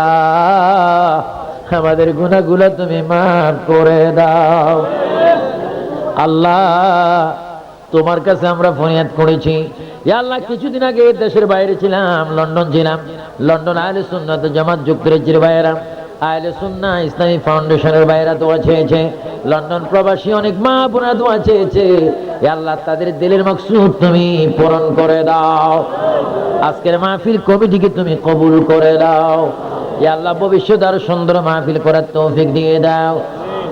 আমাদের গুনাহগুলো তুমি মাফ করে দাও। আল্লাহ, তোমার কাছে আমরা ফরিয়াদ করেছি। ইয়া আল্লাহ, কিছুদিন আগে দেশের বাইরে ছিলাম, লন্ডন ছিলাম। লন্ডন আহলে সুন্নাত জামাত যুক্তরাজ্যের ভাইয়েরা, আহলে সুন্নাহ ইসলামী ফাউন্ডেশনের ভাইয়েরা দোয়া চেয়েছে। লন্ডন প্রবাসী অনেক মা বোনা দোয়া চেয়েছে। ইয়া আল্লাহ, তাদের দিলের মাকসুদ তুমি পূরণ করে দাও। আজকের মাহফিল কমিটিকে তুমি কবুল করে দাও। ইয়া আল্লাহ, ভবিষ্যৎ আরো সুন্দর মাহফিল করার তৌফিক দিয়ে দাও।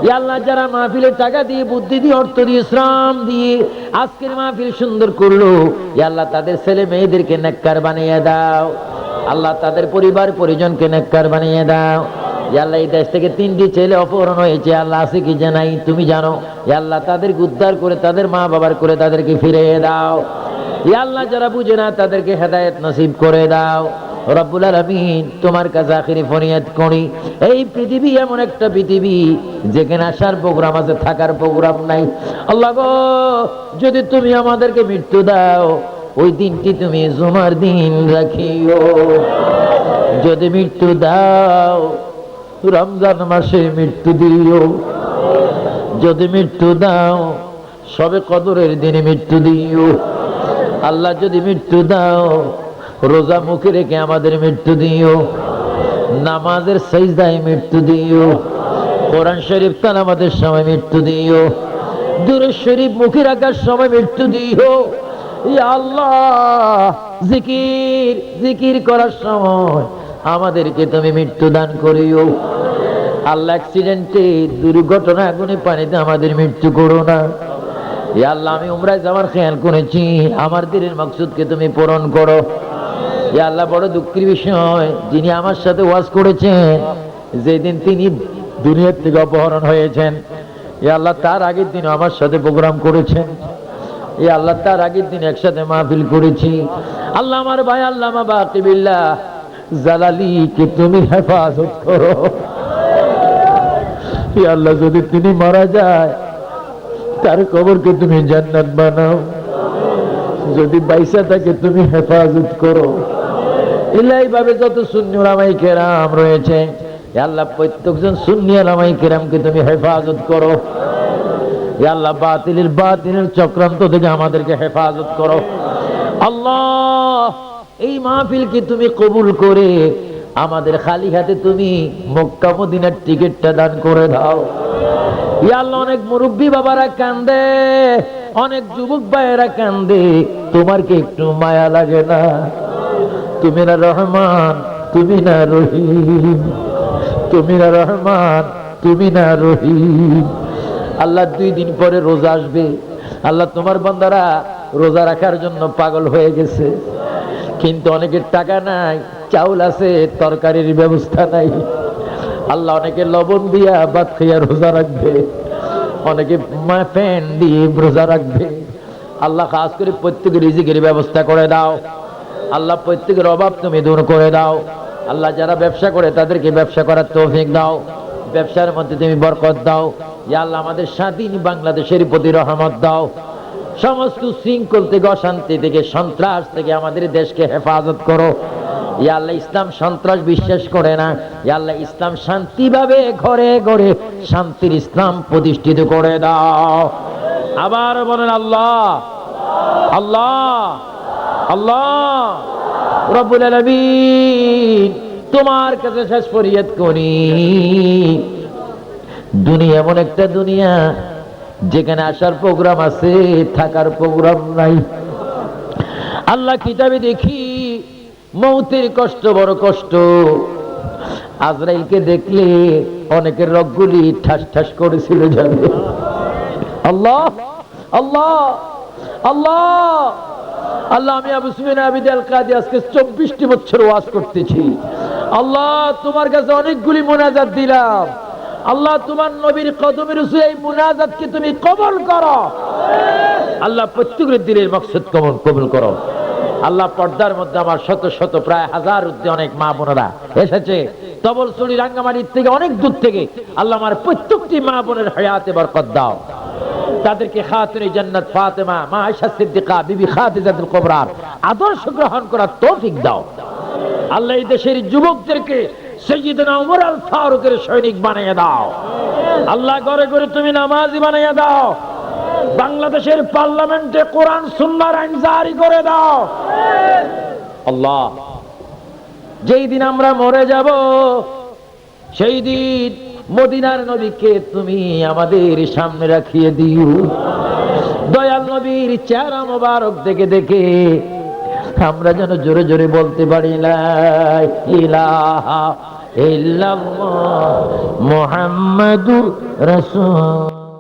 ইয়া আল্লাহ, যারা মাহফিলের টাকা দিয়ে, বুদ্ধি দিয়ে, অর্থ দিয়ে, শ্রম দিয়ে আজকের মাহফিল সুন্দর করলো, ইয়া আল্লাহ তাদের ছেলে মেয়েদেরকে নেককার বানিয়ে দাও। আল্লাহ, তাদের পরিবার পরিজনকে নেককার বানিয়ে দাও। ইয়া আল্লাহ এই দেশ থেকে 3টি ছেলে অপহরণ হয়েছে, আল্লাহ আছে কি জানাই তুমি জানো। ইয়া আল্লাহ তাদেরকে উদ্ধার করে তাদের মা বাবার করে তাদেরকে ফিরিয়ে দাও। ইয়া আল্লাহ যারা বুঝে না তাদেরকে হেদায়েত নসিব করে দাও। রব্বুল আলামিন তোমার কাছে আখিরি ফরিয়াদ করি, এই পৃথিবী এমন একটা পৃথিবী যেখানে আসার প্রোগ্রাম আছে, থাকার প্রোগ্রাম নাই। আল্লাহ গো, যদি তুমি আমাদেরকে মৃত্যু দাও, ওই দিনটি তুমি জুমার দিন রাখিও। যদি মৃত্যু দাও, রমজান মাসে মৃত্যু দিও। যদি মৃত্যু দাও, সবে কদরের দিনে মৃত্যু দিও। আল্লাহ যদি মৃত্যু দাও, রোজা মুখে রেখে আমাদের মৃত্যু দিও। নামাজের সাজদায় মৃত্যু দিও। কোরআন শরীফ তেলাওয়াতের সময় মৃত্যু দিও। দুরূদ শরীফ মুখে রাখার সময় মৃত্যু দিও। ইয়া আল্লাহ, জিকির করার সময় আমাদেরকে তুমি মৃত্যু দান করিও। আল্লাহ অ্যাক্সিডেন্টে, দুর্ঘটনা, আগুনে, পানিতে আমাদের মৃত্যু করো না। ইয়া আল্লাহ, আমি উমরায় যাওয়ার খেয়াল করেছি, আমার দিনের মাকসুদকে তুমি পূরণ করো। ইয়া আল্লাহ, বড় দুঃখের বিষয়, যিনি আমার সাথে ওয়াজ করেছেন, যেদিন তিনি দুনিয়ার থেকে অপহরণ হয়েছেন, ইয়া আল্লাহ তার আগের দিন আমার সাথে প্রোগ্রাম করেছেন। ইয়া আল্লাহ তার আগের দিন একসাথে মাহফিল করেছি। আল্লাহ আমার ভাই আল্লামা বাকি বিল্লাহ জালালিকে তুমি হেফাজত করো। ইয়া আল্লাহ, যদি তিনি মারা যায়, তার কবরকে তুমি জান্নাত বানাও। যদি বাইসা থাকে তুমি হেফাজত করো। এইভাবে যত সুন্নি উলামায়ে কেরাম রয়েছে, ইয়া আল্লাহ প্রত্যেকজন সুন্নি উলামায়ে কেরামকে তুমি হেফাজত করো। ইয়া আল্লাহ, বাতিলের চক্রান্ত থেকে আমাদেরকে হেফাজত করো। আল্লাহ, এই মাহফিলকে তুমি কবুল করে আমাদের খালি হাতে তুমি মক্কা মদিনার টিকিটটা দান করে দাও। ইয়া আল্লাহ, অনেক মুরব্বী বাবারা কান্দে, অনেক যুবক ভাইয়েরা কান্দে, তোমার কি একটু মায়া লাগে না? তুমি না রহমান, তুমি না রহিম, তুমি না রহমান, তুমি না রহিম। আল্লাহ, 2 দিন পরে রোজা আসবে। আল্লাহ, তোমার বান্দারা রোজা রাখার জন্য পাগল হয়ে গেছে, কিন্তু অনেকের টাকা নাই, চাউল আছে, তরকারির ব্যবস্থা নাই। আল্লাহ, অনেকে লবণ দিয়া ভাত খাইয়া রোজা রাখবে, অনেকে ফ্যান দিয়ে রোজা রাখবে। আল্লাহ, খাস করে প্রত্যেকের রিজিকের ব্যবস্থা করে দাও। আল্লাহ, প্রত্যেকের অভাব তুমি দূর করে দাও। আল্লাহ, যারা ব্যবসা করে তাদেরকে ব্যবসা করার তৌফিক দাও, ব্যবসার মধ্যে তুমি বরকত দাও। ইয়া আল্লাহ, আমাদের স্বাধীন বাংলাদেশের প্রতি রহমত দাও। সমস্ত শৃঙ্খল থেকে, অশান্তি থেকে, সন্ত্রাস থেকে আমাদের দেশকে হেফাজত করো। ইয়া আল্লাহ, ইসলাম সন্ত্রাস বিশ্বাস করে না। ইয়া আল্লাহ, ইসলাম শান্তিভাবে ঘরে ঘরে শান্তির ইসলাম প্রতিষ্ঠিত করে দাও। আবার বলেন আল্লাহ, আল্লাহ, আল্লাহ। রব্বুল আলামিন, তোমার কাছে শেষ ফরিয়াদ করি, দুনিয়া এমন একটা দুনিয়া যেখানে আসার প্রোগ্রাম আছে, থাকার প্রোগ্রাম নাই। আল্লাহ, কিতাবে দেখি মৌতের কষ্ট বড় কষ্ট। আজরাইলকে দেখলে অনেকের রগগুলি ঠাস ঠাস করেছিল যাবে। আল্লাহ, আল্লাহ, আল্লাহ, আল্লাহ। আমি আবু সুফিয়ান আবিদ আল কাদি আজকে 24টি বছর ওয়াজ করতেছি। আল্লাহ, তোমার কাছে অনেকগুলি মুনাজাত দিলাম। আল্লাহ, তোমার নবীর কদমের উপর এই মুনাজাতকে তুমি কবুল করো। আল্লাহ, প্রত্যেকের দিলের মাকসুদ কবুল করো। আল্লাহ, পর্দার মধ্যে আমার শত শত প্রায় 1000 অনেক মা বোনেরা এসেছে তবলছড়ি রাঙ্গামাটির থেকে, অনেক দূর থেকে। আল্লাহ, আমার প্রত্যেকটি মা বোনের হায়াতে বরকত দাও। তাদেরকে খাতুনে জান্নাত ফাতেমা, মা আয়েশা সিদ্দিকা, বিবি খাদিজাতুল কুবরার আদর্শ গ্রহণ করার তৌফিক দাও। আল্লাহ, এই দেশের যুবকদেরকে সাইয়্যিদনা ওমর আল ফারুকের সৈনিক বানিয়ে দাও। আল্লাহ, ঘরে ঘরে তুমি নামাজি বানিয়ে দাও। বাংলাদেশের পার্লামেন্টে কোরআন সুন্নাহর আইন জারি করে দাও। আল্লাহ, যেই দিন আমরা মরে যাব, সেই দিন মদিনার নবীকে তুমি আমাদের সামনে রাখিয়ে দিও। দয়াল নবীর চেহারা মোবারক দেখে দেখে আমরা যেন জোরে জোরে বলতে পারি, লা ইলাহা ইল্লাল্লাহ মুহাম্মাদুর রাসূল।